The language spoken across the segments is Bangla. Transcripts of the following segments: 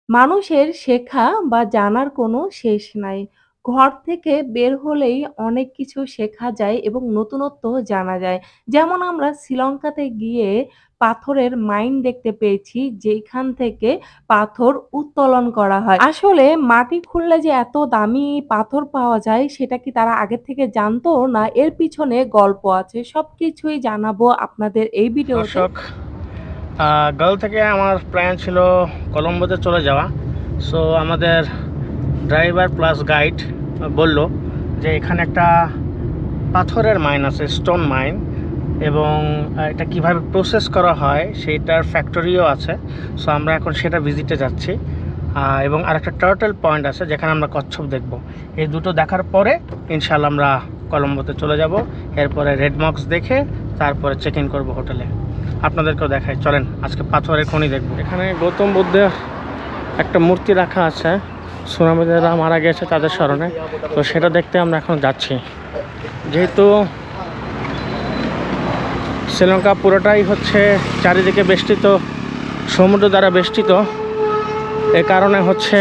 মানুষের শেখা বা জানার কোনো শেষ নাই। ঘর থেকে বের হলেই অনেক কিছু শেখা যায় এবং নতুনত্ব জানা যায়। যেমন আমরা শ্রীলঙ্কাতে গিয়ে পাথরের মাইন দেখতে পেয়েছি, যেখান থেকে পাথর উত্তোলন করা হয়। আসলে মাটি খুঁড়লে যে এত দামি পাথর পাওয়া যায়, সেটা কি তারা আগের থেকে জানতো? না এর পিছনে গল্প আছে? সবকিছুই জানাবো আপনাদের এই ভিডিওতে। দর্শক, গাল থেকে আমার প্ল্যান ছিল কলম্বোতে চলে যাওয়া। সো আমাদের ড্রাইভার প্লাস গাইড বলল যে এখানে একটা পাথরের মাইন আছে, স্টোন মাইন, এবং এটা কিভাবে প্রসেস করা হয় সেইটার ফ্যাক্টরিও আছে। সো আমরা এখন সেটা ভিজিটে যাচ্ছি, এবং আরেকটা টার্টল পয়েন্ট আছে যেখানে আমরা কচ্ছপ দেখব। এই দুটো দেখার পরে ইনশাল্লাহ আমরা কলম্বোতে চলে যাব। এরপরে রেড মক্স দেখে তারপরে চেক ইন করবো হোটেলে। আপনাদেরকেও দেখাই, চলেন আজকে পাথরের খনি দেখব। এখানে গৌতম বুদ্ধের একটা মূর্তি রাখা আছে, সুনামিরা মারা গেছে তাদের স্মরণে। তো সেটা দেখতে আমরা এখন যাচ্ছি। যেহেতু শ্রীলঙ্কা পুরোটাই হচ্ছে চারিদিকে বেষ্টিত, সমুদ্র দ্বারা বেষ্টিত, এ কারণে হচ্ছে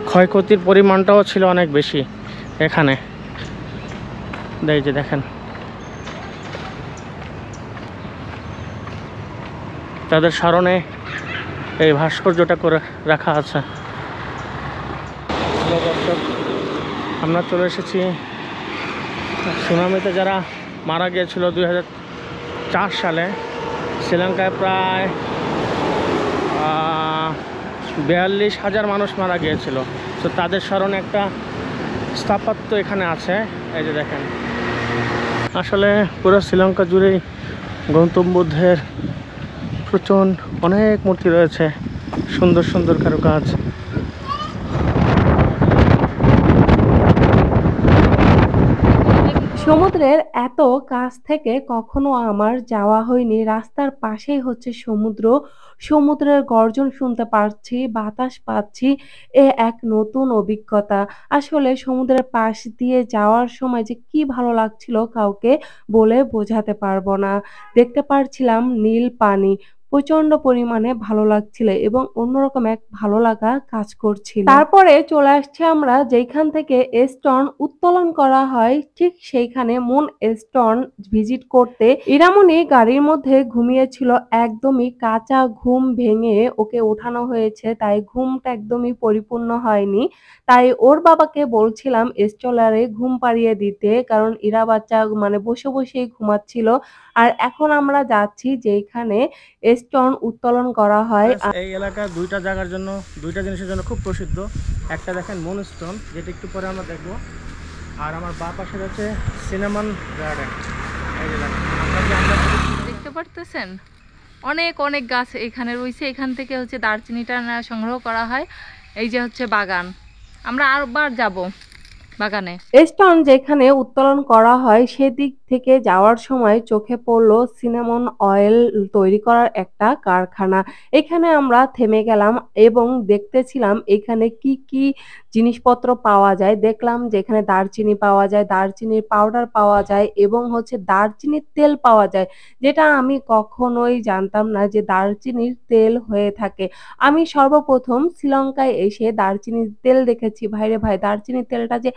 ক্ষয়ক্ষতির পরিমাণটাও ছিল অনেক বেশি। এখানে এই যে দেখেন, তাদের স্মরণে এই ভাস্কর্যটা করে রাখা আছে। আমরা চলে এসেছি সুনামিতে যারা মারা গিয়েছিল 2004 সালে। শ্রীলঙ্কায় প্রায় 42,000 মানুষ মারা গিয়েছিল। তো তাদের স্মরণে একটা স্থাপত্য এখানে আছে, এই যে দেখেন। আসলে পুরো শ্রীলঙ্কা জুড়েই গৌতম বুদ্ধের অনেক মূর্তি রয়েছে, সুন্দর সুন্দর কারুকাজ। সমুদ্রের এত কাছ থেকে কখনো আমার যাওয়া হয়নি। রাস্তার পাশেই হচ্ছে সমুদ্র। সমুদ্রের গর্জন শুনতে পারছি, বাতাস পাচ্ছি। এক নতুন অভিজ্ঞতা। আসলে সমুদ্রের পাশ দিয়ে যাওয়ার সময় যে কি ভালো লাগছিল কাউকে বলে বোঝাতে পারবো না। দেখতে পারছিলাম নীল পানি। প্রচন্ড পরিমাণে ভালো লাগছিল এবং অন্যরকম এক ভালো লাগা কাজ করছিল। তারপরে চলে আসছি আমরা যেইখান থেকে স্টোন উত্তোলন করা হয়, ঠিক সেইখানে মুন স্টোন ভিজিট করতে। ইরামনি গাড়ির মধ্যে ঘুমিয়েছিল, একদমই কাঁচা ঘুম ভেঙে ওকে ওঠানো হয়েছে, তাই ঘুমটা একদমই পরিপূর্ণ হয়নি। তাই ওর বাবাকে বলছিলাম স্ট্রলারে ঘুম পাড়িয়ে দিতে, কারণ ইরা বাচ্চা মানে বসে বসেই ঘুমাচ্ছিল। আর এখন আমরা যাচ্ছি যেখানে স্টোন উত্তোলন করা হয়। এই এলাকা দুইটা জায়গার জন্য, দুইটা জিনিসের জন্য খুব প্রসিদ্ধ। একটা দেখেন মুন স্টোন, যেটা একটু পরে আমরা দেখব। আর আমার বাঁ পাশে হচ্ছে সিনেমান গার্ডেন। এই যে দেখেন, আমরা দেখতে পারতেছেন অনেক অনেক গাছ এখানে রয়েছে। এখান থেকে হচ্ছে দারচিনিটা সংগ্রহ করা হয়। এই যে হচ্ছে বাগান, আমরা আরবার যাব বাগানে। স্টোন যেখানে উত্তোলন করা হয় সেদিক থেকে যাওয়ার সময় চোখে পড়লো সিনামন অয়েল তৈরি করার একটা কারখানা। এখানে আমরা থেমে গেলাম এবং দেখতেছিলাম এখানে কি কি জিনিসপত্র পাওয়া যায়। দেখলাম যে এখানে দারচিনি পাওয়া যায়, দারচিনির পাউডার পাওয়া যায় এবং হচ্ছে দারচিনির তেল পাওয়া যায়, যেটা আমি কখনোই জানতাম না যে দারচিনির তেল হয়ে থাকে। আমি সর্বপ্রথম শ্রীলঙ্কায় এসে দারচিনির তেল দেখেছি। ভাইরে ভাই, দারচিনির তেলটা যে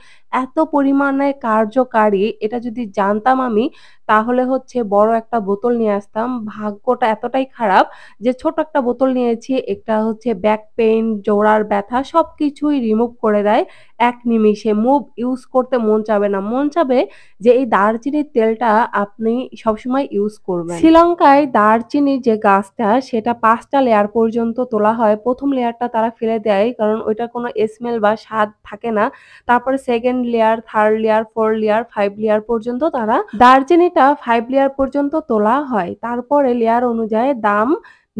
এত পরিমাণে কার্যকারী, এটা যদি জানতাম আমি, তাহলে হচ্ছে বড় একটা বোতল নিয়ে আসতাম। ভাগ্যটা এতটাই খারাপ যে ছোট একটা বোতল নিয়েছি। একটা হচ্ছে ব্যাক পেইন, জোড়ার ব্যথা সবকিছুই রিমুভ করে দেয় এক নিমিষে। মুভ ইউজ করতে মন চাবে না, মন চাবে যে এই দারচিনির তেলটা আপনি সবসময় ইউজ করবেন। শ্রীলঙ্কায় দারচিনির যে গাছটা, সেটা 5টা লেয়ার পর্যন্ত তোলা হয়। প্রথম লেয়ারটা তারা ফেলে দেয়, কারণ ওইটার কোনো স্মেল বা স্বাদ থাকে না। তারপরে second layer, third layer, 4 layer, 5 layer পর্যন্ত তারা দারচিনিটা 5 লেয়ার পর্যন্ত তোলা হয়। তারপরে লেয়ার অনুযায়ী দাম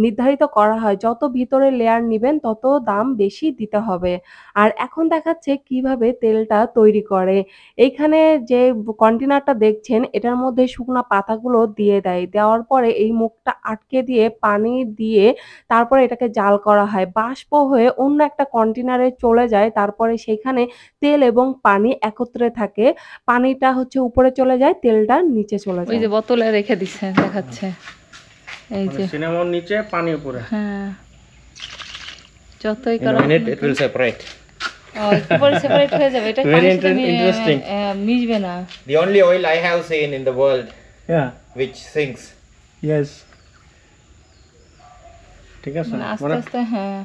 নির্ধারিত করা হয়। যত ভিতরে লেয়ার নিবেন তত দাম বেশি দিতে হবে। আর এখন দেখাচ্ছে কিভাবে তেলটা তৈরি করে। এইখানে যে কন্টেনারটা দেখছেন, এটার মধ্যে শুকনা পাতাগুলো দিয়ে দেয়। দেওয়ার পরে এই মুখটা আটকে দিয়ে পানি দিয়ে তারপরে এটাকে জাল করা হয়। বাষ্প হয়ে অন্য একটা কন্টেনারে চলে যায়। তারপরে সেখানে তেল এবং পানি একত্রে থাকে। পানিটা হচ্ছে উপরে চলে যায়, তেলটা নিচে চলে ওই যায়। যে বোতলে রেখে দিচ্ছে, দেখাচ্ছে। এই যে সিনেমার নিচে, পানি উপরে। হ্যাঁ, যতই In করো a minute it will separate. একটু পরে সেপারেট হয়ে যাবে, এটা Very পানির সাথে interesting. মিশবে না। The only oil I have seen in the world Yeah. which sinks. Yes. ঠিক আছে, মানে আস্তে মানে আস্তে হ্যাঁ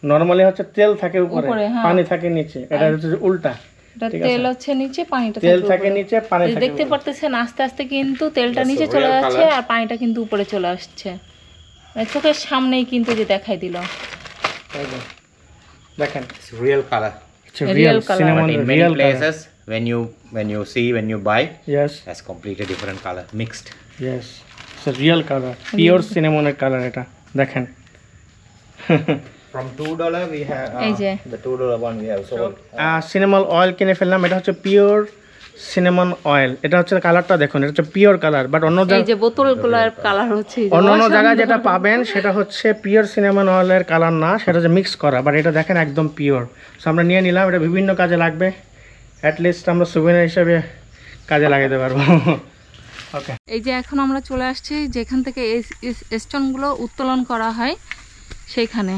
নরমালি হচ্ছে তেল থাকে উপরে, উপরে, হ্যাঁ। পানি থাকে নিচে, এটা হচ্ছে উল্টা। এটা ঠিক তেল আছে। হচ্ছে নিচে, পানিটা তেল থাকে থাকে উপরে। নিচে, পানি এই থাকে দেখতে উপরে। পারতেছেন আস্তে আস্তে কিন্তু তেলটা That's নিচে a চলে real যাচ্ছে colour. আর পানিটা কিন্তু উপরে চলে আসছে, মানে চোখের সামনেই কিন্তু যে দেখাই দিল। একদম। দেখেন It's real color. it's a Real real colour. cinnamon, But in many real color. places when you buy, Yes, that's completely different color mixed. yes, it's a real color, pure cinnamon color এটা দেখেন। From $2 we have এই যে। the $2 one we have sold. Cinnamon oil কিনে ফেললাম, এটা হচ্ছে পিওর সিনেমন অয়েল, এটা হচ্ছে কালারটা দেখুন, এটা হচ্ছে পিওর কালার। বাট অন্য এই যে বোতলগুলোর কালার হচ্ছে এই যে অন্য অসাধারণ। জায়গায় যেটা পাবেন সেটা হচ্ছে পিওর সিনেমন অয়েলের কালার না, সেটা হচ্ছে মিক্স করা, বাট এটা দেখেন একদম পিওর। সো আমরা নিয়ে নিলাম, এটা বিভিন্ন কাজে লাগবে, অ্যাটলিস্ট আমরা সুভিনির হিসেবে কাজে লাগাতে পারবো। ওকে, এই যে এখন আমরা চলে আসছি যেখান থেকে স্টোনগুলো উত্তোলন করা হয় সেইখানে,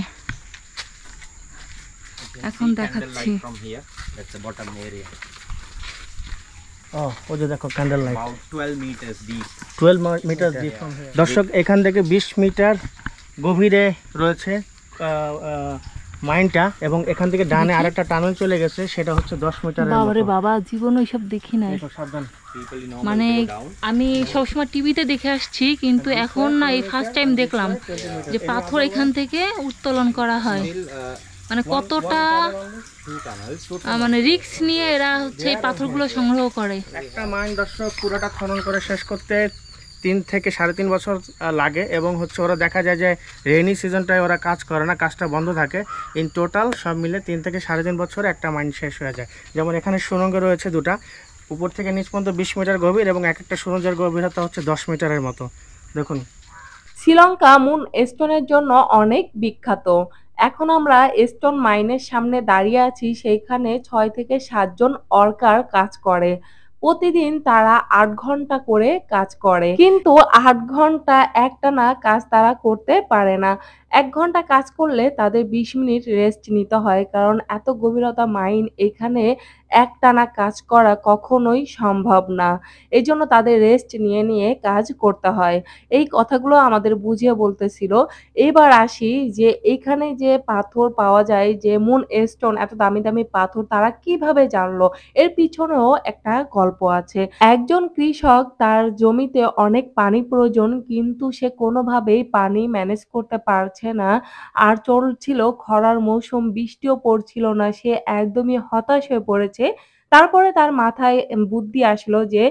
এখন দেখাচ্ছি। From here, that's the bottom area. ও যে দেখো candle light, About 12 meters deep. 12 meter deep. দর্শক এখান থেকে 20 মিটার গভীরে রয়েছে মাইনটা, এবং এখান থেকে ডানে আরেকটা টানেল চলে গেছে, সেটা হচ্ছে 10 মিটারের বাবারে মতো। বাবা, জীবনে এইসব দেখি নাই। দেখো, সাবধান। People মানে normally go down. আমি সবসময় টিভিতে দেখে আসছি, কিন্তু এখন না এই ফার্স্ট টাইম দেখলাম যে পাথর এখান থেকে উত্তোলন করা হয়। Till, মানে কতটা 2 tunnels. মানে রিস্ক নিয়ে এরা হচ্ছে এই পাথরগুলো সংগ্রহ করে। একটা মাইন দর্শক পুরোটা খনন করে শেষ করতে 3 থেকে 3.5 বছর লাগে, এবং হচ্ছে ওরা দেখা যায় যে রেইনি সিজনটায় ওরা কাজ করে না, কাজটা বন্ধ থাকে। ইন টোটাল সব মিলে 3 থেকে 3.5 বছরে একটা মাইন শেষ হয়ে যায়। যেমন এখানে সুড়ঙ্গ রয়েছে দুটা, উপর থেকে নিচ পর্যন্ত 20 মিটার গভীর, এবং এক একটা সুড়ঙ্গের গভীরতা হচ্ছে 10 মিটারের মতো। দেখুন, শ্রীলঙ্কা মুন স্টোনের জন্য অনেক বিখ্যাত। এখন আমরা স্টোন মাইনের সামনে দাঁড়িয়ে আছি, সেইখানে 6 থেকে 7 জন ওয়ার্কার কাজ করে। প্রতিদিন তারা 8 ঘন্টা করে কাজ করে, কিন্তু 8 ঘন্টা একটানা কাজ তারা করতে পারে না। 1 ঘন্টা কাজ করলে তাদের 20 মিনিট রেস্ট নিতে হয়, কারণ এত গভীরতা মাইন, এখানে একটানা কাজ করা কখনোই সম্ভব না। এই জন্য তাদের রেস্ট নিয়ে নিয়ে কাজ করতে হয়। এই কথাগুলো আমাদের বুঝিয়ে বলতেছিল। এবার আসি যে এইখানে যে পাথর পাওয়া যায়, যে মুন স্টোন, এত দামি দামি পাথর তারা কিভাবে জানলো, এর পিছনেও একটা গল্প আছে। একজন কৃষক, তার জমিতে অনেক পানি প্রয়োজন, কিন্তু সে কোনোভাবেই পানি ম্যানেজ করতে পারছে না, আর চলছিল খরার মৌসুম, বৃষ্টিও পড়ছিল না, সে একদমই হতাশ হয়ে পড়েছে। তারপরে তার মাথায় বুদ্ধি আসলো যে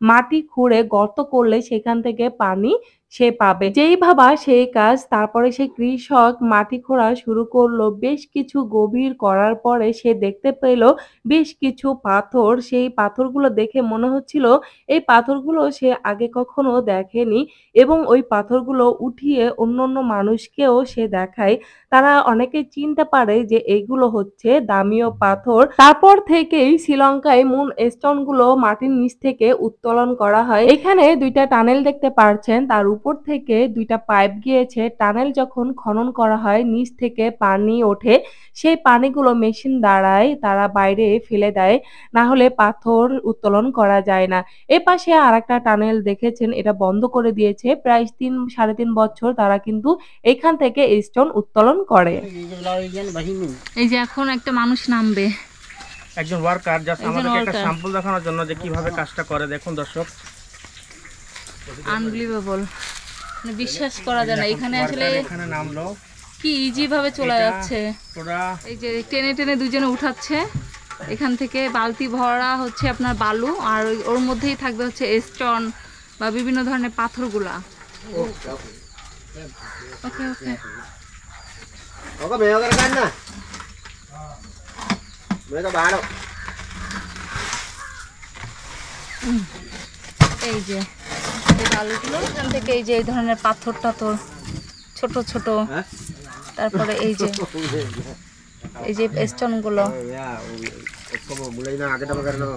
মাটি খুঁড়ে গর্ত করলে সেখান থেকে পানি সে পাবে। যেই ভাবা সেই কাজ। তারপরে সে কৃষক মাটি খোঁড়া শুরু করলো। বেশ কিছু গভীর করার পরে সে দেখতে পেল বেশ কিছু পাথর। সেই পাথরগুলো দেখে মনে হচ্ছিল এই পাথরগুলো সে আগে কখনো দেখেনি, এবং ওই পাথরগুলো উঠিয়ে অন্যান্য মানুষকেও সে দেখায়। তারা অনেকে চিনতে পারে যে এগুলো হচ্ছে দামিও পাথর। তারপর থেকেই শ্রীলঙ্কায় মুন স্টোন গুলো মাটির নিচ থেকে উত্তোলন করা হয়। এখানে 2টা টানেল দেখতে পাচ্ছেন, তার উপর থেকে 2টা পাইপ গিয়েছে। টানেল যখন খনন করা হয়, নিচ থেকে পানি ওঠে, সেই পানিগুলো মেশিন দ্বারাই তারা বাইরে ফেলে দেয়, না হলে পাথর উত্তোলন করা যায় না। এ পাশে আরেকটা টানেল দেখেছেন, এটা বন্ধ করে দিয়েছে। প্রায় 3-3.5 বছর তারা কিন্তু এখান থেকে স্টোন উত্তোলন করে। এই যে এখন একটা মানুষ নামবে, একজন ওয়ার্কার জাস্ট একজন আমাদেরকে একটা worker। স্যাম্পল দেখানোর জন্য যে কিভাবে কাজটা করে। দেখুন দর্শক, আনবিলিভেবল, মানে বিশ্বাস করা যায় না। এখানে আসলে এখানে নামলো, কি ইজি ভাবে চলে এটা যাচ্ছে। পুরা এই যে টেনে টেনে দুজনে উঠাচ্ছে, এখান থেকে বালতি ভরা হচ্ছে আপনার বালু, আর ওর মধ্যেই থাকবে হচ্ছে স্টোন বা বিভিন্ন ধরনের পাথরগুলা। ওকে ওকে, Có bèo cái canh nè. Bèo tao bà đâu. এই যে এই বালুগুলো, এখান থেকে এই যে এই ধরনের পাথর টাথর ছোট ছোট, Hả? তারপরে এই যে স্টোন গুলো। Ya, como mulai na kita makan no.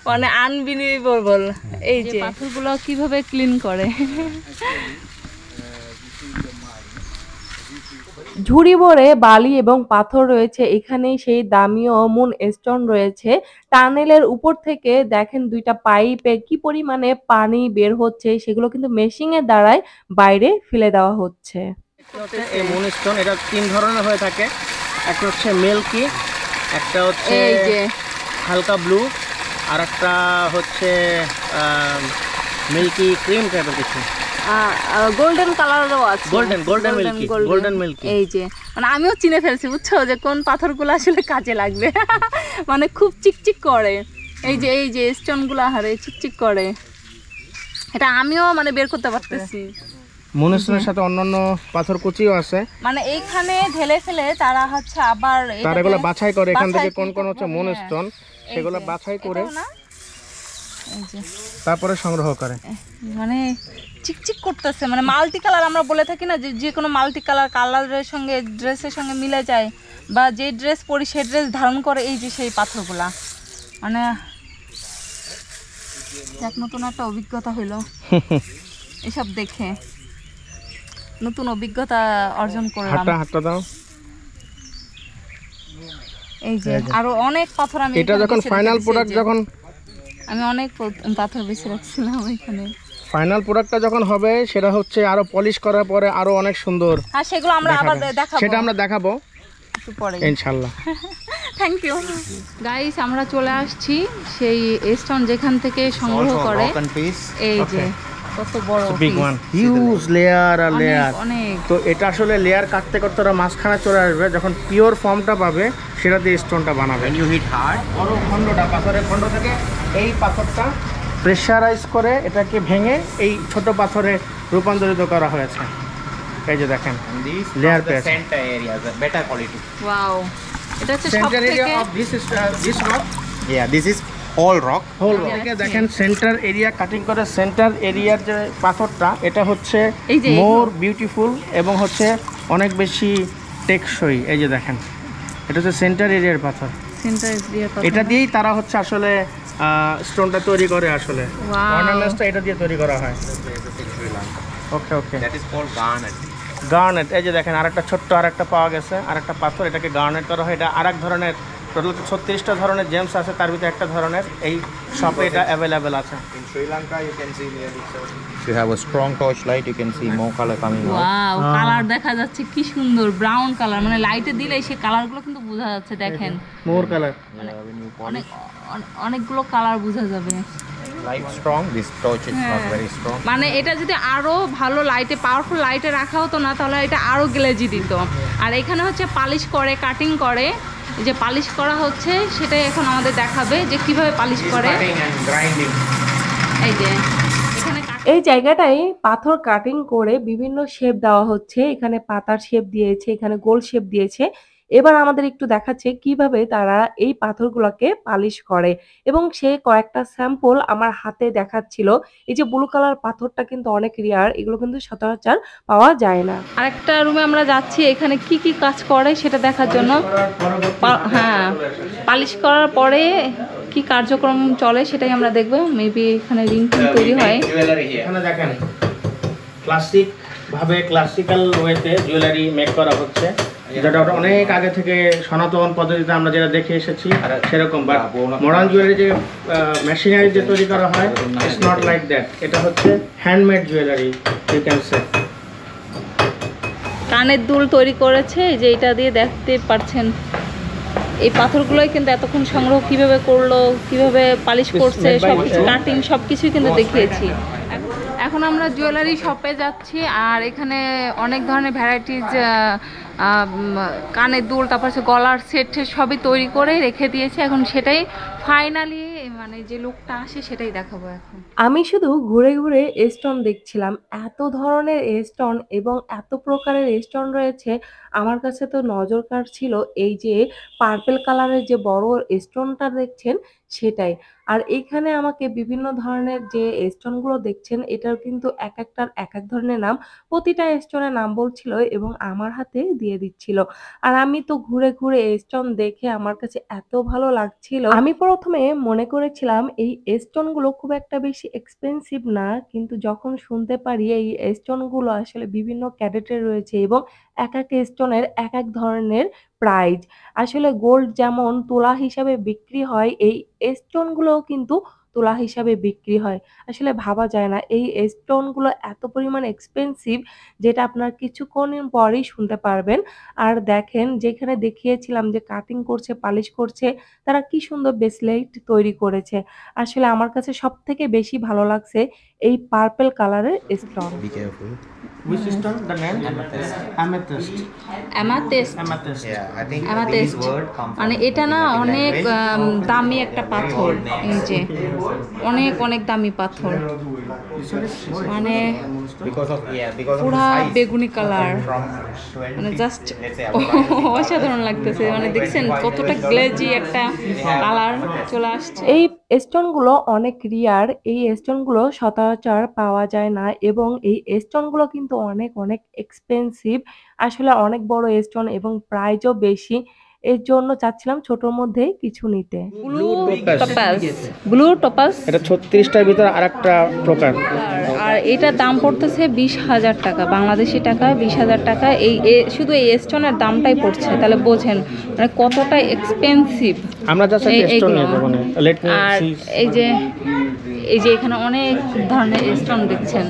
মানে আনবিলিভেবল, এই যে পাথরগুলো কিভাবে ক্লিন করে। ঝুড়ি ভরে বালি এবং পাথর রয়েছে এখানে, সেই দামি ও মুন স্টোন রয়েছে। টানেলের উপর থেকে দেখেন দুইটা পাইপে কি পরিমাণে পানি বের হচ্ছে, সেগুলো কিন্তু মেশিনের দ্বারাই বাইরে ফেলে দেওয়া হচ্ছে। এই মুনস্টোন এটা 3 ধরনের হয়ে থাকে, একটা হচ্ছে মিল্কি, একটা হচ্ছে এই যে হালকা ব্লু, আর একটা হচ্ছে মিল্কি ক্রিম টাইপের কিছু। গোল্ডেন কালারও আছে, গোল্ডেন মিল্কি, গোল্ডেন মিল্কি। এই যে মানে আমিও চিনে ফেলছি বুঝছো যে কোন পাথরগুলো আসলে কাজে লাগবে। মানে খুব চিকচিক করে, এই যে স্টোনগুলো হারে চিকচিক করে, এটা আমিও মানে বের করতে পারতেছি। মুনস্টোনের সাথে অন্যান্য পাথর কুচিও আছে, মানে এইখানে ঢেলে ফেলে তারা হচ্ছে আবার তারা এগুলো বাছাই করে এখান থেকে বাছাই কোন কোন হচ্ছে করে, মুনস্টোন, সেগুলো এই যে, বাছাই করে এটাও না? এই যে তারপরে সংগ্রহ করে। মানে চিকচিক করতেছে, মানে মাল্টি কালার আমরা বলে থাকি না, যে কোনো মাল্টি কালার কালারের সঙ্গে ড্রেসের সঙ্গে মিলে যায়, বা যে ড্রেস পরি সেই ড্রেস ধারণ করে, এই যে সেই পাথরগুলা। মানে এক নতুন একটা অভিজ্ঞতা হইলো এসব দেখে, নতুন অভিজ্ঞতা অর্জন করলাম। হাতটা দাও। এই যে আরো অনেক পাথর আমি এটা যখন ফাইনাল প্রোডাক্ট, যখন আমি অনেক পাথর বেছে রাখছিলাম এখানে, ফাইনাল প্রোডাক্টটা যখন হবে সেটা হচ্ছে আরো পলিশ করার পরে আরো অনেক সুন্দর। হ্যাঁ সেগুলো আমরা আবার দেখাবো, সেটা আমরা দেখাবো একটু পরে ইনশাআল্লাহ। থ্যাংক ইউ গাইস, আমরা চলে আসছি সেই স্টোন যেখান থেকে সংগ্রহ করে। এই যে কত বড় বিগ ওয়ান, হিউজ লেয়ার আর লেয়ার। অনেক তো এটা আসলে লেয়ার কাটতে কাটতে ওরা মাঝখানে চলে আসবে, যখন পিওর ফর্মটা পাবে সেটা দিয়ে স্টোনটা বানাবে। When you hit hard, বড় খণ্ডটা, পাথরের খণ্ড থেকে এই পাথরটা প্রেশারাইজ করে এটাকে ভেঙে এই ছোট পাথরে রূপান্তরিত করা হয়েছে। এই যে দেখেন and these Layer are the paste. center areas, the better quality. Wow, এটা হচ্ছে সেন্টার এরিয়া সবথেকে of this rock, Yeah, this is all rock. Whole rock. দেখেন সেন্টার এরিয়া কাটিং করে সেন্টার এরিয়ার যে পাথরটা, এটা হচ্ছে এই যে মোর বিউটিফুল এবং হচ্ছে অনেক বেশি টেকসই। এই যে দেখেন এটা হচ্ছে সেন্টার এরিয়ার পাথর, সেন্টার দিয়ে এটা দিয়েই তারা হচ্ছে আসলে স্টোনটা তৈরি করে। আসলে Wow. অর্নামেন্টসটা এটা দিয়ে তৈরি করা হয়। Sri Lanka. Okay okay, That is called garnet. Garnet. এই যে দেখেন আরেকটা ছোট্ট আরেকটা পাওয়া গেছে, আরেকটা পাথর, এটাকে গার্নেট করা হয়। এটা আরেক ধরনের, টোটাল 36টা ধরনের জেমস আছে, তার ভিতরে একটা ধরনের এই শপে এটা অ্যাভেলেবেল আছে। In Sri Lanka, you can see nearly 7. If you have a strong torch light, you can see more color coming out. Wow, colour দেখা যাচ্ছে কি সুন্দর, ব্রাউন কালার, মানে লাইটে দিলে সেই কালারগুলো কিন্তু বোঝা যাচ্ছে। দেখেন মোর কালার, When you অনেক polish অনেকগুলো কালার বোঝা যাবে। light strong, this torch is not very strong. মানে এটা যদি আরো ভালো লাইটে, পাওয়ারফুল লাইটে রাখা হতো না, তাহলে এটা আরো গ্লেজি দিত। আর এখানে হচ্ছে পালিশ করে, কাটিং করে, এই যে পালিশ করা হচ্ছে সেটাই এখন আমাদের দেখাবে যে কিভাবে পালিশ করে। Cutting and grinding. এই যে এখানে এই জায়গাটায় পাথর কাটিং করে বিভিন্ন শেপ দেওয়া হচ্ছে। এখানে পাতার শেপ দিয়েছে, এখানে গোল শেপ দিয়েছে। এবার আমাদের একটু দেখাচ্ছে কিভাবে তারা এই পাথরগুলোকে পালিশ করে, এবং সে কয়েকটা স্যাম্পল আমার হাতে দেখাচ্ছিল। এই যে ব্লু কালার পাথরটা কিন্তু অনেক রেয়ার, এগুলো কিন্তু সচরাচর পাওয়া যায় না। আরেকটা রুমে আমরা যাচ্ছি, এখানে কি কি কাজ করে সেটা দেখার জন্য। হ্যাঁ, পালিশ করার পরে কি কার্যক্রম চলে সেটাই আমরা দেখবো। মেবি এখানে রিং তৈরি হয়। Jewelry here. এখানে দেখেন ক্লাসিক ভাবে, ক্লাসিক্যাল ওয়েতে জুয়েলারি মেক করা হচ্ছে, যেটা অনেক আগে থেকে সনাতন পদ্ধতিতে আমরা যেটা দেখে এসেছি সেরকম। বাট মডার্ন জুয়েলারি যে মেশিনারি যে তৈরি করা হয়, ইটস নট লাইক দ্যাট। এটা হচ্ছে handmade jewellery, you can say. কানের দুল তৈরি করেছে, এই যে এটা দিয়ে দেখতে পাচ্ছেন। এই পাথরগুলোই কিন্তু এতক্ষণ সংগ্রহ কিভাবে করলো, কিভাবে পালিশ করছে, সবকিছু কাটিং সবকিছুই কিন্তু দেখিয়েছি। এখন আমরা জুয়েলারি শপে যাচ্ছি, আর এখানে অনেক ধরনের ভ্যারাইটিজ কানের দুল, তারপর হচ্ছে গলার সেট সবই তৈরি করে রেখে দিয়েছে। এখন সেটাই ফাইনালি মানে যে লুকটা আসে সেটাই দেখাবো এখন। আমি শুধু ঘুরে ঘুরে স্টোন দেখছিলাম, এত ধরনের স্টোন এবং এত প্রকারের স্টোন রয়েছে। আমার কাছে তো নজর কাড়ছিল এই যে পার্পল কালারের যে বড় স্টোনটা দেখছেন সেটাই। আর এইখানে আমাকে বিভিন্ন ধরনের যে স্টোনগুলো দেখছেন, এটার কিন্তু এক একটার এক এক ধরনের নাম, প্রতিটা স্টোনের নাম বলছিল এবং আমার হাতে দিয়ে দিচ্ছিল। আর আমি তো ঘুরে ঘুরে স্টোন দেখে আমার কাছে এত ভালো লাগছিল। আমি প্রথমে মনে করেছিলাম এই স্টোনগুলো খুব একটা বেশি এক্সপেন্সিভ না, কিন্তু যখন শুনতে পারি এই স্টোনগুলো আসলে বিভিন্ন ক্যারেটের রয়েছে এবং এক এক স্টোনের এক এক ধরনের প্রাইজ। আসলে গোল্ড যেমন তোলা হিসাবে বিক্রি হয়, এই স্টোনগুলোও কিন্তু তোলা হিসাবে বিক্রি হয়। আসলে ভাবা যায় না এই স্টোনগুলো এত পরিমাণ এক্সপেনসিভ, যেটা আপনার কিছুক্ষণ পরেই শুনতে পারবেন। আর দেখেন যেখানে দেখিয়েছিলাম যে কাটিং করছে, পালিশ করছে, তারা কি সুন্দর ব্রেসলেট তৈরি করেছে। আসলে আমার কাছে সবথেকে বেশি ভালো লাগছে এই পার্পল কালারের stone. Be careful. Which stone? The name? Amethyst. Amethyst. অ্যামাথেস্ট। Amethyst. Yeah, I think অ্যামাথেস্ট these word come from মানে এটা না Latin অনেক language. দামি একটা পাথর, এই যে অনেক অনেক দামি পাথর, মানে Because of because of the পুরা size. বেগুনি কালার, From মানে 20. জাস্ট Let's say about অসাধারণ লাগতেছে। মানে দেখছেন কতটা গ্লেজি একটা কালার চলে আসছে। এই স্টোনগুলো অনেক রিয়ার। এই স্টোনগুলো সচরাচর পাওয়া যায় না এবং এই স্টোনগুলো কিন্তু অনেক অনেক এক্সপেন্সিভ। আসলে অনেক বড় স্টোন এবং প্রাইসও বেশি। এর জন্য চাচ্ছিলাম ছোটর মধ্যেই কিছু নিতে। Blue toppers, blue toppers. এটা 36টার ভিতরে আরেকটা প্রকার। আর এটার দাম পড়তেছে 20,000 টাকা, বাংলাদেশি টাকায় 20,000 টাকা। শুধু এই স্টোনের দামটাই পড়ছে, তাহলে বোঝেন মানে কতটা এক্সপেন্সিভ। আমরা জাস্ট একটা স্টোন নিয়ে যাবো না। লেট মি আর সি। এই যে এখানে অনেক ধরনের স্টোন দেখছেন,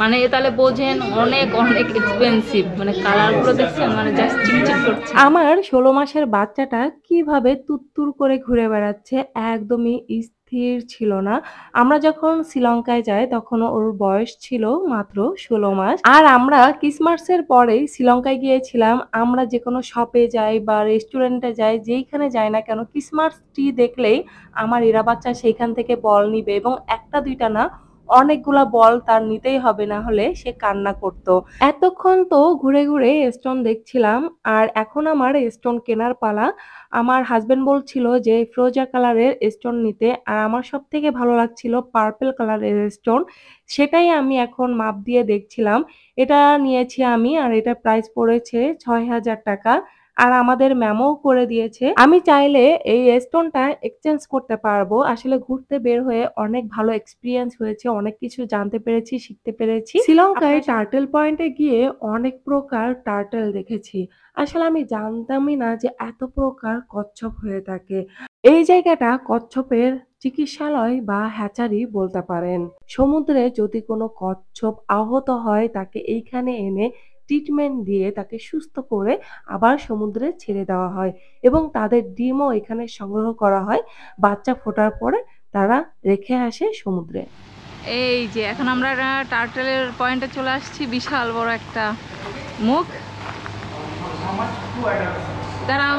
মানে তাহলে বোঝেন অনেক অনেক এক্সপেন্সিভ। মানে কালারগুলো দেখছেন, মানে জাস্ট চিকচিক করছে। আমার 16 মাসের বাচ্চাটা কিভাবে তুত্তুর করে ঘুরে বেড়াচ্ছে, একদমই স্থির ছিল না। আমরা যখন শ্রীলঙ্কায় যাই তখন ওর বয়স ছিল মাত্র 16 মাস। আর আমরা ক্রিসমাসের পরেই শ্রীলঙ্কায় গিয়েছিলাম। আমরা যেকোনো শপে যাই বা রেস্টুরেন্টে যাই, যেইখানে যাই না কেন, ক্রিসমাস ট্রি দেখলেই আমার এরা বাচ্চা সেইখান থেকে বল নিবে এবং একটা দুইটা না, অনেকগুলা বল তার নিতেই হবে, না হলে সে কান্না করত। এতক্ষণ তো ঘুরে ঘুরে স্টোন দেখছিলাম আর এখন আমার স্টোন কেনার পালা। আমার হাজবেন্ড বলছিল যে ফিরোজা কালারের স্টোন নিতে, আর আমার সব থেকে ভালো লাগছিল পার্পল কালারের স্টোন। সেটাই আমি এখন মাপ দিয়ে দেখছিলাম। এটা নিয়েছি আমি আর এটা প্রাইস পড়েছে 6,000 টাকা। আর আমাদের ম্যামও করে দিয়েছে। আমি চাইলে এই স্টোনটা এক্সচেঞ্জ করতে পারবো। আসলে ঘুরতে বের হয়ে অনেক ভালো এক্সপিরিয়েন্স হয়েছে, অনেক কিছু জানতে পেরেছি, শিখতে পেরেছি। শ্রীলঙ্কায় টার্টেল পয়েন্টে গিয়ে অনেক প্রকার টার্টেল দেখেছি। আসলে আমি জানতামই না যে এত প্রকার কচ্ছপ হয়ে থাকে। এই জায়গাটা কচ্ছপের চিকিৎসালয় বা হ্যাচারি বলতে পারেন। সমুদ্রে যদি কোনো কচ্ছপ আহত হয় তাকে এইখানে এনে ট্রিটমেন্ট দিয়ে তাকে সুস্থ করে আবার সমুদ্রে ছেড়ে দেওয়া হয় এবং তাদের ডিমও এখানে সংগ্রহ করা হয়। বাচ্চা ফোটার পরে তারা রেখে আসে সমুদ্রে। এই যে এখন আমরা টার্টেলের পয়েন্টে চলে আসছি। বিশাল বড় একটা মুখ। দাঁড়াও,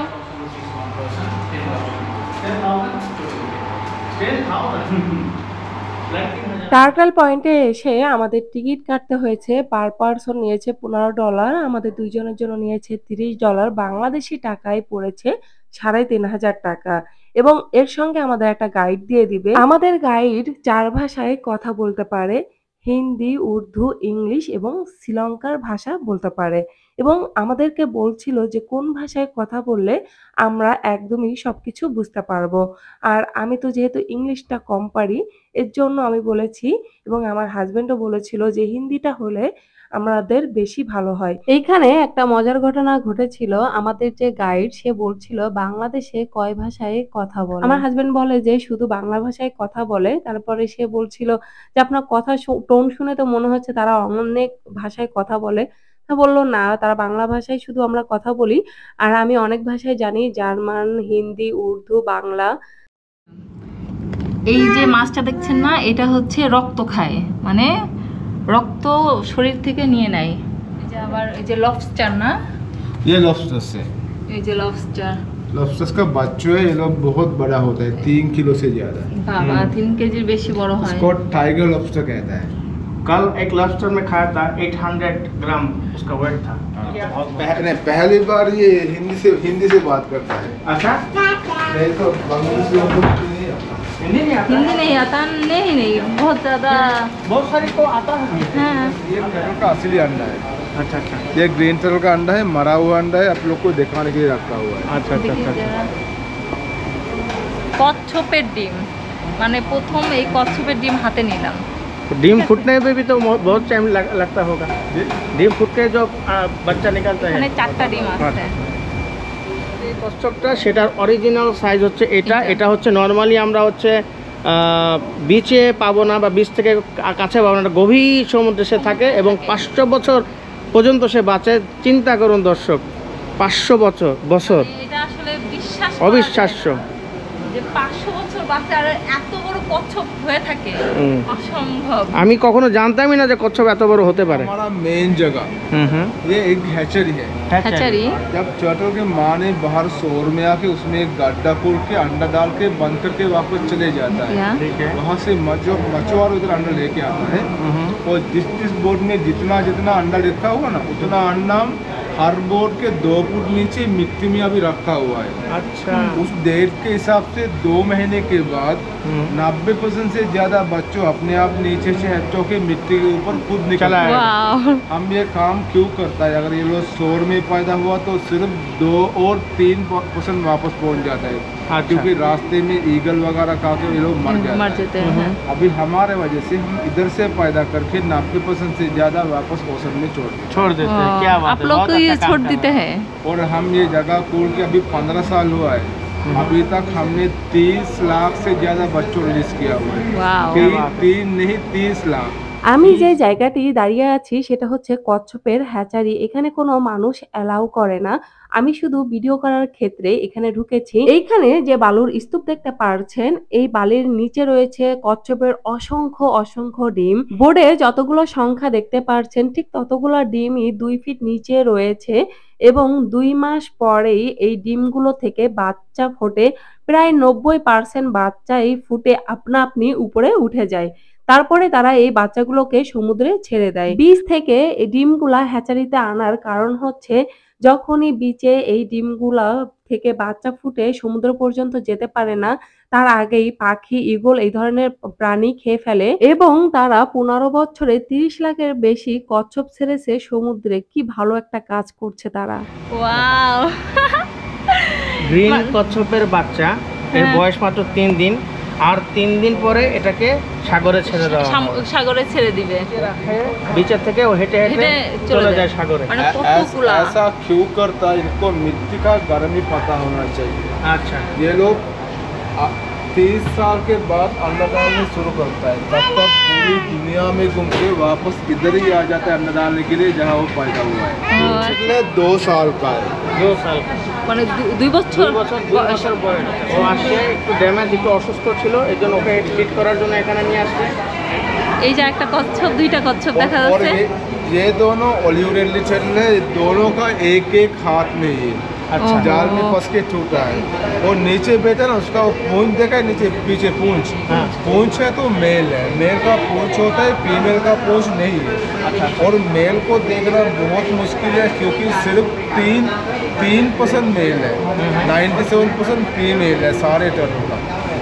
টার্টল পয়েন্টে এসে আমাদের টিকিট কাটতে হয়েছে। পার পারসন নিয়েছে $15, আমাদের দুইজনের জন্য নিয়েছে $30। বাংলাদেশি টাকায় পড়েছে 3,500 টাকা এবং এর সঙ্গে আমাদের একটা গাইড দিয়ে দিবে। আমাদের গাইড 4 ভাষায় কথা বলতে পারে, হিন্দি, উর্দু, ইংলিশ এবং শ্রীলঙ্কার ভাষা বলতে পারে এবং আমাদেরকে বলছিল যে কোন ভাষায় কথা বললে আমরা একদমই সবকিছু বুঝতে পারবো। আর আমি তো যেহেতু ইংলিশটা কম পারি, এর জন্য আমি বলেছি এবং আমার হাজবেন্ডও বলেছিল যে হিন্দিটা হলে আমাদের বেশি ভালো হয়। এইখানে একটা মজার ঘটনা ঘটেছিল। আমাদের যে গাইড সে বলছিল বাংলাদেশে কয় ভাষায় কথা বলে। আমার হাজবেন্ড বলে যে শুধু বাংলা ভাষায় কথা বলে। তারপরে সে বলছিল যে আপনার কথা টোন শুনে তো মনে হচ্ছে তারা অনেক ভাষায় কথা বলে। তা বললো না, তারা বাংলা ভাষায় শুধু আমরা কথা বলি আর আমি অনেক ভাষায় জানি, জার্মান, হিন্দি, উর্দু, বাংলা। এই যে মাছটা দেখছেন না, এটা হচ্ছে রক্ত খায়, মানে রক্ত শরীর থেকে নিয়ে নেয়। এই যে আবার এই যে লবস্টার না, ये लॉबस्टर से এই যে লবস্টার। लॉबस्टर्स का बच्चों है, ये लोग बहुत बड़ा होता है, 3 किलो से ज्यादा। বাবা 3 কেজির বেশি বড় হয়। इसको टाइगर लॉबस्टर कहता है। कल एक लॉबस्टर में खाया था, 800 ग्राम उसका वेट था। पहली बार ये हिंदी से बात करता है। अच्छा, नहीं तो बांग्लादेश लोग नहीं आता। हिंदी नहीं आता? हिंदी नहीं आता, नहीं बहुत ज्यादा। बहुत सारे को आता है। हाँ, ये टर्टल का असली अंडा है। अच्छा अच्छा ये ग्रीन टर्टल का अंडा है, मरा हुआ अंडा है, आप लोग को दिखाने के लिए रखा हुआ है। अच्छा अच्छा দেখি अच्छा যারা। কচ্ছপের ডিম, মানে প্রথম এই কচ্ছপের ডিম হাতে নিলাম। डिम फूटने में भी तो बहुत टाइम लगता होगा। ডিম ফুটে जो बच्चा निकलता है। এখানে 4টা ডিম আছে। এই কচ্ছপটা সেটার অরিজিনাল সাইজ হচ্ছে এটা। এটা হচ্ছে নর্মালি আমরা হচ্ছে বিচে পাবো না বা বিচ থেকে কাছে পাবো না, গভীর সমুদ্রে সে থাকে এবং 500 বছর পর্যন্ত সে বাঁচে। চিন্তা করুন দর্শক, 500 বছর, এটা আসলে বিশ্বাস অবিশ্বাস্য যে 500 বছর বাঁচে আর এত বড় কচ্ছপ হয়ে থাকে, অসম্ভব। আমি কখনো জানতামই না যে কচ্ছপ এত বড় হতে পারে। हमारा मेन जगह ये एक हैचरी है। হ্যাচারি। जब टर्टल के माँ ने बाहर शोर में आके उसमें एक गड्ढा खोल के अंडा डाल के बंद करके वापस चले जाता है। या ठीक है। वहाँ से मछुआरा उधर अंडा लेके आता है और जिस बोट में जितना जितना अंडा रखा हुआ ना उतना अंडा हर बोट के 2 फुट नीचे मिट्टी में अभी रखा हुआ है। अच्छा। उस डेट के हिसाब से 2 महीने के बाद 90% से ज्यादा बच्चों अपने आप नीचे से हैचों के मिट्टी के ऊपर खुद निकल आए। वाओ। हम ये काम क्यों करता है? अगर ये लोग शोर में पैदा हुआ तो सिर्फ 2 और 3% वापस पहुंच जाता है। अच्छा। क्योंकि रास्ते में ईगल वगैरह खा के ये लोग मर मर जाते जाते हैं। अभी हमारे वजह से हम इधर से पैदा करके 90% से ज्यादा वापस ओशन में छोड़ देते छोड़ देते हैं। क्या बात आप है, लोग बहुत को ये अच्छा काम छोड़ कर देते रहे हैं। और हम ये जगह खोल के अभी 15 साल हुआ है। अभी तक हमने 30 लाख से ज्यादा बच्चों रिलीज किया हुआ है। वाओ। 3 नहीं 30 लाख। আমি যে জায়গাটি দাঁড়িয়ে আছি সেটা হচ্ছে কচ্ছপের হ্যাচারি। এখানে কোনো মানুষ অ্যালাউ করে না। আমি শুধু ভিডিও করার ক্ষেত্রে এখানে ঢুকেছি। এইখানে যে বালুর স্তূপ দেখতে পারছেন, এই বালির নিচে রয়েছে কচ্ছপের অসংখ্য ডিম। বোর্ডে যতগুলো সংখ্যা দেখতে পারছেন ঠিক ততগুলো ডিমই 2 ফিট নিচে রয়েছে এবং 2 মাস পরেই এই ডিমগুলো থেকে বাচ্চা ফোটে। প্রায় 90% বাচ্চাই ফুটে আপনা আপনি উপরে উঠে যায়। তারপরে তারা এই বাচ্চাগুলোকে সমুদ্রে ছেড়ে দেয়। বীজ থেকে এই ডিমগুলা হ্যাচারিতে আনার কারণ হচ্ছে যখনই বিচে এই ডিমগুলা থেকে বাচ্চা ফুটে সমুদ্র পর্যন্ত যেতে পারে না, তার আগেই পাখি, ঈগল এই ধরনের প্রাণী খেয়ে ফেলে এবং তারা 15 বছরে 30 লাখের বেশি কচ্ছপ ছেড়েছে সমুদ্রে। কি ভালো একটা কাজ করছে তারা। ওয়াও। গ্রিন কচ্ছপের বাচ্চা, এর বয়স মাত্র 3 দিন, আর 3 দিন পরে এটাকে সাগরে ছেড়ে দেওয়া হয়। সাগরে ছেড়ে দিবে। বিচের থেকে ও হেঁটে হেঁটে চলে যায় সাগরে। মানে কতগুলা। ऐसा क्यों करता है? इनको मिट्टी का गर्मी पता होना चाहिए। আচ্ছা। ये लोग 30 साल के बाद अंडा डालने शुरू करता है, तब तक पूरी दुनिया में घूम के वापस इधर ही आ जाता है अंडा डालने के लिए जहाँ वो पैदा हुआ है। पिछले 2 साल का है। 2 साल মানে 2 বছর 2 বছর বয়স। ও আসছে একটু ড্যামেজ, একটু অসুস্থ ছিল, এই জন্য ওকে ট্রিট করার জন্য এখানে নিয়ে আসছে। এই যে একটা কচ্ছপ, 2টা কচ্ছপ দেখা और যাচ্ছে। ये दोनों ओलिवरेली चल रहे हैं, दोनों का एक हाथ में ही है। अच्छा। जाल में फंस के छूटा है और नीचे बैठा ना उसका वो पूंछ देखा है, नीचे पीछे पूंछ। हाँ। पूंछ है तो मेल है, मेल का पूंछ होता है, फीमेल का पूंछ नहीं है। अच्छा। और मेल को देखना बहुत मुश्किल है क्योंकि सिर्फ 3% मेल है, 97% फीमेल है सारे टर्टल का।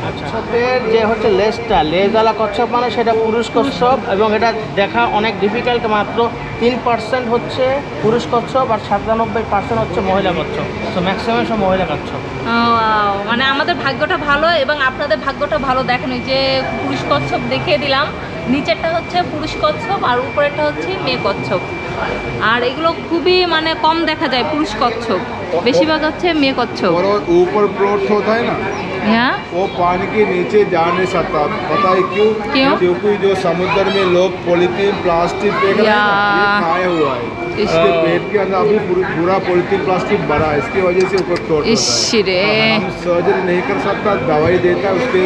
কচ্ছপের যে হচ্ছে লেজটা, লেজওয়ালা কচ্ছপ মানে সেটা পুরুষ কচ্ছপ এবং এটা দেখা অনেক ডিফিকাল্ট। মাত্র 3% হচ্ছে পুরুষ কচ্ছপ আর 97% হচ্ছে মহিলা কচ্ছপ। তো ম্যাক্সিমাম সব মহিলা কচ্ছপ। ওয়াও। মানে আমাদের ভাগ্যটা ভালো এবং আপনাদের ভাগ্যটা ভালো। দেখেন এই যে পুরুষ কচ্ছপ দেখিয়ে দিলাম, নিচেরটা হচ্ছে পুরুষ কচ্ছপ আর উপরেরটা হচ্ছে মেয়ে কচ্ছপ। আর এগুলো খুবই মানে কম দেখা যায় পুরুষ কচ্ছপ, বেশিরভাগ হচ্ছে মেয়ে কচ্ছপ। और वो ऊपर प्लॉट होता है ना, হ্যাঁ। वो पानी के नीचे जा नहीं सकता। पता है क्यों? क्यों? क्योंकि जो समुद्र में लोग पॉलीथीन प्लास्टिक फेंक रहे हैं ना, ये खाया हुआ है। इसके पेट के अंदर अभी पूरा पॉलीथीन प्लास्टिक भरा है, इसकी वजह से ऊपर फ्लोट होता इश्शरे। है। हम सर्जरी नहीं कर सकता, दवाई देता है उसके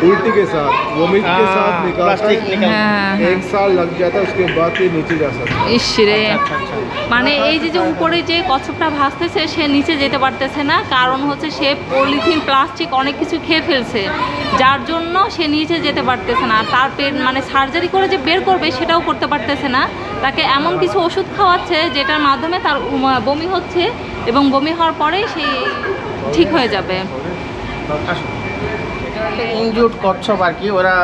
उल्टी के साथ, वोमिट के साथ निकालता प्लास्टिक है। निकाल। হ্যাঁ। 1 साल लग जाता है, उसके बाद ये नीचे जा सकता है। ইসরে। আচ্ছা আচ্ছা। মানে এই যে উপরে যে কচ্ছপটা ভাসতেছে সে নিচে যেতে পারতেছে না, কারণ হচ্ছে সে পলিথিন প্লাস্টিক অনেক কিছু খেয়ে ফেলছে, যার জন্য সে নিচে যেতে পারতেছে না। তার পেট মানে সার্জারি করে যে বের করবে সেটাও করতে পারতেছে না। তাকে এমন কিছু ওষুধ খাওয়াচ্ছে যেটার মাধ্যমে তার বমি হচ্ছে এবং বমি হওয়ার পরে সে ঠিক হয়ে যাবে। ইনজুর্ড কচ্ছপ আর কি, ওরা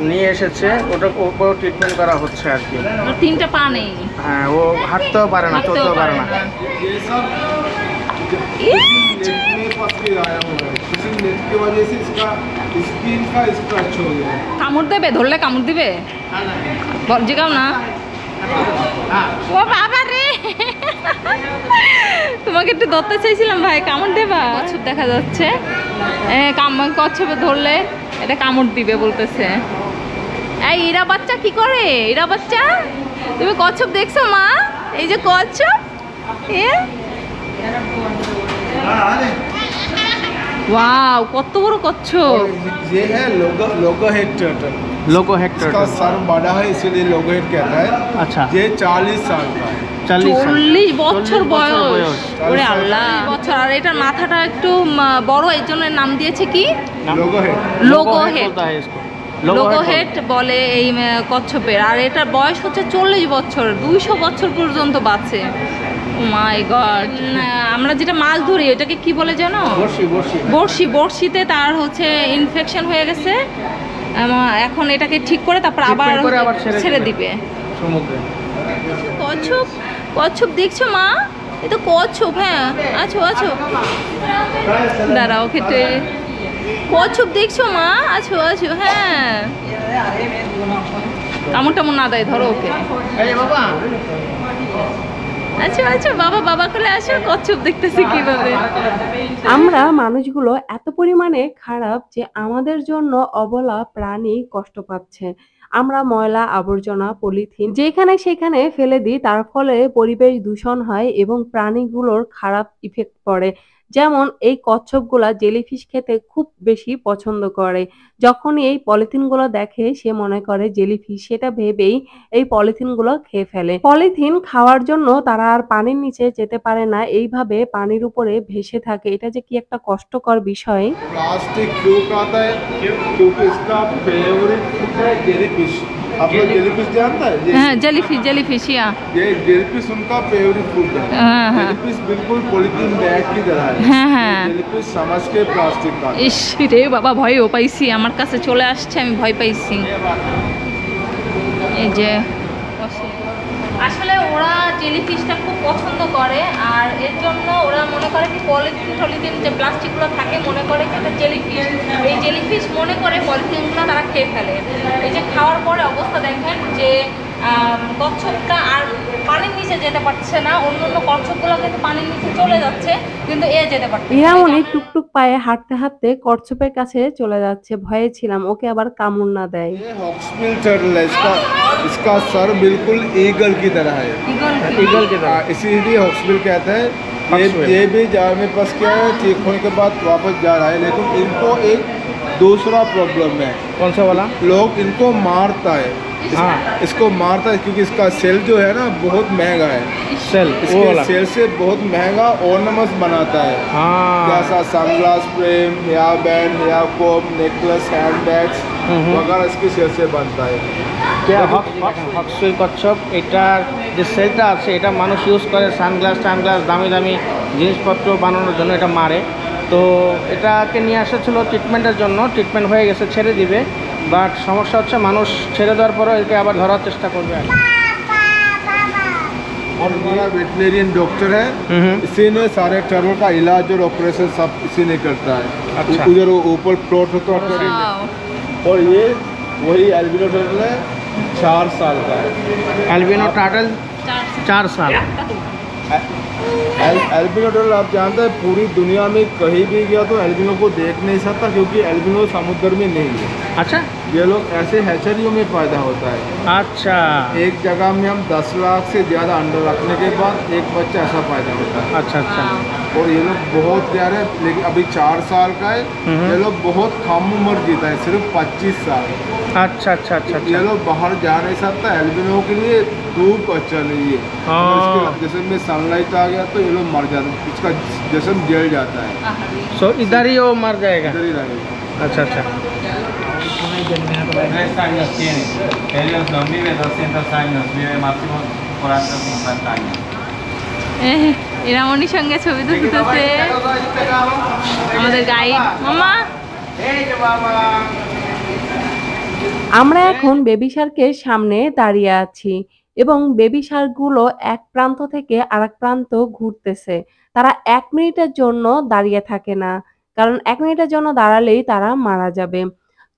নিয়ে এসেছে, ওটা উপর ট্রিটমেন্ট করা হচ্ছে আর কি। 3টা পা নেই। হ্যাঁ, ও হাঁটতেও পারে না, চলতেও পারে না। ये सब स्पीड आया हुआ है, किसी नेट की वजह से इसका स्क्रीन का स्क्रैच हो गया है। কামড় দেবে, ধরলে কামড় দিবে? জিগাও না। ও বাবা রে, তোমাকে একটু ধরতে চাইছিলাম ভাই, কামড় দেবা? কচ্ছপ দেখা যাচ্ছে, কচ্ছপে ধরলে এটা কামড় দিবে বলতেছে। এই ইরা বাচ্চা কি করে? ইরা বাচ্চা, তুমি কচ্ছপ দেখছো মা? এই যে কচ্ছপ, ওয়াও কত বড় কচ্ছপ। ये है लोगो हेड टर्टल। लोगो हेड इसका टर्टल। सर बड़ा है इसीलिए लोगो हेड कहता है। अच्छा। ये 40 साल का है। 40 বছর বয়স। ওরে 40 আল্লাহ, বছর। আর এটার মাথাটা একটু বড়, এই জন্য নাম দিয়েছে কি? लोगो हेड। Logo head. बोलता है इसको। লোগো হেড বলে এই কচ্ছপের। আর এটার বয়স হচ্ছে 40 বছর, 200 বছর পর্যন্ত বাঁচে। ও মাই গড। আমরা যেটা মাছ ধরি এটাকে কি বলে জানো? বড়শি। বড়শিতে তার হচ্ছে ইনফেকশন হয়ে গেছে, এখন এটাকে ঠিক করে তারপর আবার ছেড়ে দিবে সমুদ্রে। কচ্ছপ, কচ্ছপ দেখছো মা? এ তো কচ্ছপ। হ্যাঁ, আছো আছো, দাঁড়াও খেতে। কচ্ছপ দেখছো মা? আছো আছো। হ্যাঁ, কামড় টামড় না দেয়, ধরো ওকে। আচ্ছা আচ্ছা, বাবা বাবা করে আসো, কচ্ছপ দেখতেছি কিভাবে। আমরা মানুষগুলো এত পরিমাণে খারাপ যে আমাদের জন্য অবলা প্রাণী কষ্ট পাচ্ছে। আমরা ময়লা আবর্জনা পলিথিন যেখানে সেখানে ফেলে দিই, তার ফলে পরিবেশ দূষণ হয় এবং প্রাণীগুলোর খারাপ ইফেক্ট পড়ে। যেমন এই কচ্ছপগুলা জেলিফিশ খেতে খুব বেশি পছন্দ করে। যখনই এই পলিথিনগুলো দেখে সে মনে করে জেলিফিশ, সেটা ভেবেই এই পলিথিনগুলো খেয়ে ফেলে। পলিথিন খাওয়ার জন্য তারা আর পানির নিচে যেতে পারে না, এইভাবে পানির উপরে ভেসে থাকে। এটা যে কি একটা কষ্টকর বিষয়। प्लास्टिक क्यों खाता है? क्योंकि इसका फेवरेट फूड है जेलीफिश। आप लोग जेलीफिश जानता है? হ্যাঁ, জেলিফিশ, জেলিফিশ। ये जेलीफिश उनका फेवरेट फूड है। हाँ, हाँ। जेलीफिश बिल्कुल पॉलीथीन बैग की तरह है। হ্যাঁ হ্যাঁ। जेलीफिश समझ के प्लास्टिक खाता है। ইস রে বাবা, ভয়ও পাইছি, আমার কাছে চলে আসছে, আমি ভয় পাইছি। এই যে আসলে ওরা জেলিফিশটা খুব পছন্দ করে, আর এর জন্য ওরা মনে করে কি পলিথিন টলিথিন যে প্লাস্টিকগুলো থাকে মনে করে কি এটা জেলিফিশ। এই জেলিফিশ মনে করে পলিথিনগুলো তারা খেয়ে ফেলে। এই যে খাওয়ার পরে অবস্থা দেখেন যে কচ্ছপটা আর পানির নিচে যেতে পারছে না, অন্য অন্য কচ্ছপগুলো কিন্তু পানির নিচে চলে যাচ্ছে, কিন্তু এ যেতে পারছে না। ইরামনি টুকটুক পায়ে হাঁটতে হাঁটতে কচ্ছপের কাছে চলে যাচ্ছে। ভয়ে ছিলাম ওকে আবার কামড় না দেয়। ये हॉक्सबिल टर्टल है। इसका सर बिल्कुल ईगल की तरह है। ईगल की तरह। इसीलिए हॉक्सबिल कहते हैं। ये भी जार में फंस गया है, ठीक होने के बाद वापस जा रहा है, लेकिन इनको एक दूसरा प्रॉब्लम है। कौन सा वाला? लोग इनको मारता है। हाँ। इसको मारता है क्योंकि इसका सेल जो है ना बहुत महंगा है। सेल, वो इसके वाला। सेल से बहुत महंगा ऑर्नामेंट्स बनाता है। हाँ। जैसा sunglass frame, hair band, hair comb, necklace, hand bags वगैरह इसके सेल से बनता है। হক্সবিল কচ্ছপ, এটার যে সেলটা আছে এটা মানুষ ইউজ করে সানগ্লাস টানগ্লাস দামি দামি জিনিসপত্র বানানোর জন্য, এটা মারে। তো এটাকে নিয়ে এসেছিলো ট্রিটমেন্টের জন্য, ট্রিটমেন্ট হয়ে গেছে, ছেড়ে দিবে। বাট সমস্যা হচ্ছে মানুষ ছেড়ে দেওয়ার পরেও একে আবার ধরার চেষ্টা করবে। और मेरा वेटनरियन डॉक्टर है, इसी ने सारे टर्टल का इलाज और ऑपरेशन सब इसी ने करता है। अच्छा। उधर ऊपर प्लॉट होता है। और ये वही एल्बिनो टर्टल है, 4 साल का है। एल्बिनो टार्टल 4 साल। एल्बिनो टर्टल आप जानते हैं पूरी दुनिया में कहीं भी गया तो एल्बिनो को देख नहीं सकता, क्योंकि एल्बिनो समुद्र में नहीं है। अच्छा, ये लोग ऐसे हैचरियों में पैदा होता है। अच्छा। एक जगह में हम 10 लाख से ज़्यादा अंडा रखने के बाद एक बच्चा ऐसा पैदा होता है। अच्छा अच्छा। और ये लोग बहुत प्यारे, लेकिन अभी 4 साल का है। ये लोग बहुत कम उम्र जीता है, सिर्फ 25 साल। अच्छा अच्छा अच्छा ये अच्छा। लोग बाहर जा नहीं सकता, एल्बिनो के लिए धूप अच्छा नहीं है। हाँ। और इसके जिस्म में सनलाइट आ गया तो ये लोग मर जाते हैं, इसका जिस्म जल जाता है, सो इधर ही वो मर जाएगा। इधर ही रहेगा। अच्छा अच्छा। 3 años tiene. Ellos no viven 200 años, vive máximo 40 50 años. ইরামনির সঙ্গে ছবি তুলতেছে আমাদের গাইড মামা। আমরা এখন বেবি শার্কের সামনে দাঁড়িয়ে আছি এবং বেবি শার্কগুলো এক প্রান্ত থেকে আরেক প্রান্ত ঘুরতেছে। তারা ১ মিনিটের জন্য দাঁড়িয়ে থাকে না। কারণ ১ মিনিটের জন্য দাঁড়ালেই তারা মারা যাবে।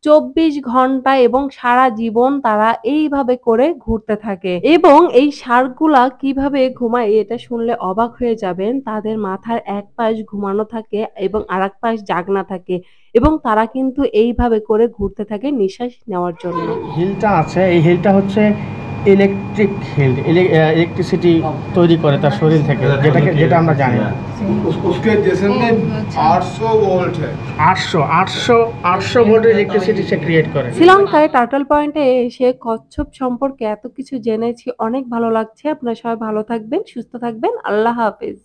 ২৪ ঘন্টা এবং সারা জীবন তারা এইভাবে করে ঘুরতে থাকে এবং এই শার্কগুলা কিভাবে ঘুমায় এটা শুনলে অবাক হয়ে যাবেন। তাদের মাথার এক পাশ ঘুমানো থাকে এবং আরেক পাশ জাগনা থাকে এবং তারা কিন্তু এইভাবে করে ঘুরতে থাকে নিঃশ্বাস নেওয়ার জন্য। হিলটা আছে, এই হিলটা হচ্ছে ইলেকট্রিক হিল, ইলেকট্রিসিটি তৈরি করে তার শরীর থেকে, যেটা আমরা জানি না। उसके जिस्म में 800 वोल्ट है। 800 ভোল্টের ইলেকট্রিসিটি সে ক্রিয়েট করে। শ্রীলঙ্কায় টার্টল পয়েন্টে এসে কচ্ছপ সম্পর্কে এত কিছু জেনেছি, অনেক ভালো লাগছে। আপনারা সবাই ভালো থাকবেন, সুস্থ থাকবেন। আল্লাহ হাফেজ।